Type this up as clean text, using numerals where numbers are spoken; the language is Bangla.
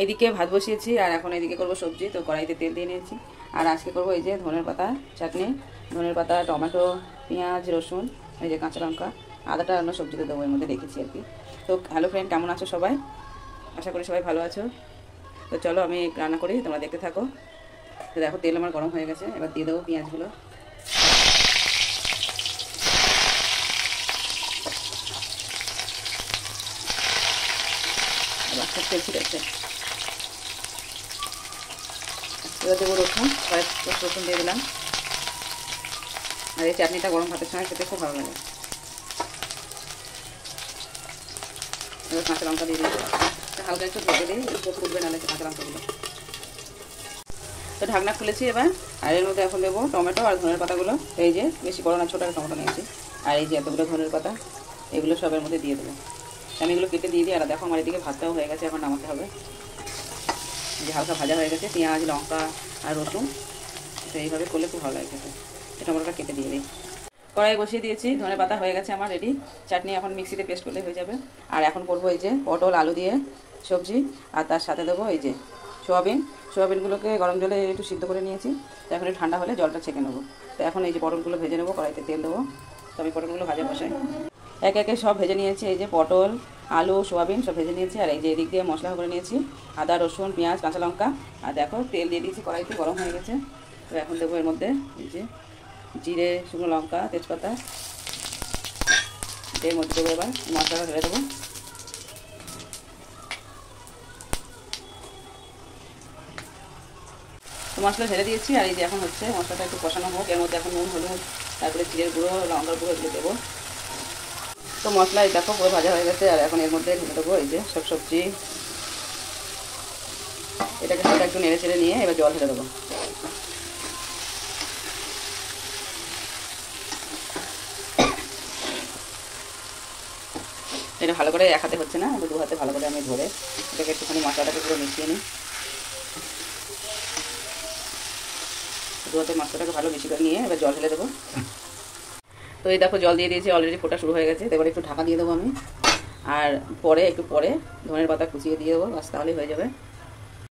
এদিকে ভাত বসিয়েছি আর এখন এদিকে করবো সবজি। তো কড়াইতে তেল দিয়ে নিয়েছি। আর আজকে করবো এই যে ধনের পাতা চাটনি, ধনের পাতা, টমেটো, পেঁয়াজ, রসুন, এই যে কাঁচা লঙ্কা, আদাটা অন্য সবজিতে দেবো, এর মধ্যে রেখেছি আর কি। তো হ্যালো ফ্রেন্ড, কেমন আছো সবাই? আশা করি সবাই ভালো আছো। তো চলো আমি রান্না করি, তোমরা দেখতে থাকো। তো দেখো তেল আমার গরম হয়ে গেছে, এবার দিয়ে দেবো পেঁয়াজগুলো। এবার খুব তেল ছিটাচ্ছে। এবার দেবো রসুন, কয়েক রসুন দিয়ে দিলাম। আর এই চাটনিটা গরম ভাতের সঙ্গে খেতে খুব ভালো লাগে। এবার কাঁচা লঙ্কা দিয়ে দিই, হালকা একটু ভেজে দিই, একটু ফুটবে নাহলে কাঁচা লঙ্কাগুলো। তো ঢাকনা খুলেছি এবার। আর এর মধ্যে এখন দেবো টমেটো আর ধনের পাতাগুলো। এই যে বেশি বড় না, ছোটো একটা টমেটো নিয়েছি। আর এই যে এতগুলো ধনের পাতা, এগুলো সবের মধ্যে দিয়ে দেবো। আমি এগুলো কেটে দিয়ে দিই। আর দেখো আমার এদিকে ভাতটাও হয়ে গেছে, এখন নামাতে হবে। যে হালকা ভাজা হয়ে গেছে পেঁয়াজ, লঙ্কা আর রসুন। তো এইভাবে করলে খুব ভালো লাগে খেতে। টমেটোটা কেটে দিয়ে দিই। কড়াই বসিয়ে দিয়েছি, ধনে পাতা হয়ে গেছে আমার রেডি। চাটনি এখন মিক্সিতে পেস্ট করলে হয়ে যাবে। আর এখন করবো এই যে পটল আলু দিয়ে সবজি। আর তার সাথে দেবো এই যে সোয়াবিনগুলোকে গরম জলে একটু সিদ্ধ করে নিয়েছি। তো এখন একটু ঠান্ডা হলে জলটা ছেঁকে নেবো। তো এখন এই যে পটলগুলো ভেজে নেবো, কড়াইতে তেল দেবো। তো আমি পটলগুলো ভাজা বসাই। একে একে সব ভেজে নিয়েছি। এই যে পটল, আলু, সোয়াবিন সব ভেজে নিয়েছি। আর এই যে এদিক দিয়ে মশলা করে নিয়েছি, আদা, রসুন, পেঁয়াজ, কাঁচা লঙ্কা। আর দেখো তেল দিয়ে দিয়েছি, কড়াইতে গরম হয়ে গেছে। তো এখন দেবো এর মধ্যে এই যে জিরে, শুকনো লঙ্কা, তেজপাতা। এর মধ্যে দেবো এবার মশলাটা ঢেলে দেবো। তো মশলা ঢেলে দিয়েছি। আর এই যে এখন হচ্ছে মশলাটা একটু কষানো হোক। এর মধ্যে এখন নুন, হলুদ, তারপরে জিরের গুঁড়ো, লঙ্কার গুঁড়ো এগুলো দেবো। তো মশলা এই দেখো পুরো ভাজা হয়ে গেছে। আর এখন এর মধ্যে ঢেলে দেবো এই যে সব সবজি। এটাকে হালকা একটু নেড়ে চেড়ে নিয়ে এবার জল ঢেলে দেবো। এটা ভালো করে এক হাতে হচ্ছে না, দু হাতে ভালো করে আমি ধরে এটাকে একটুখানি মশলাটাকে পুরো মিশিয়ে নিই। দু হাতে মশলাটাকে ভালো মিশিয়ে করে নিয়ে এবার জল ঢেলে দেবো। তো এই দেখো জল দিয়ে দিয়েছি, অলরেডি ফোটা শুরু হয়ে গেছে। এবার একটু ঢাকা দিয়ে দেবো আমি। আর একটু পরে ধনের পাতা কুচিয়ে দিয়ে দেবো, বাস তাহলেই হয়ে যাবে।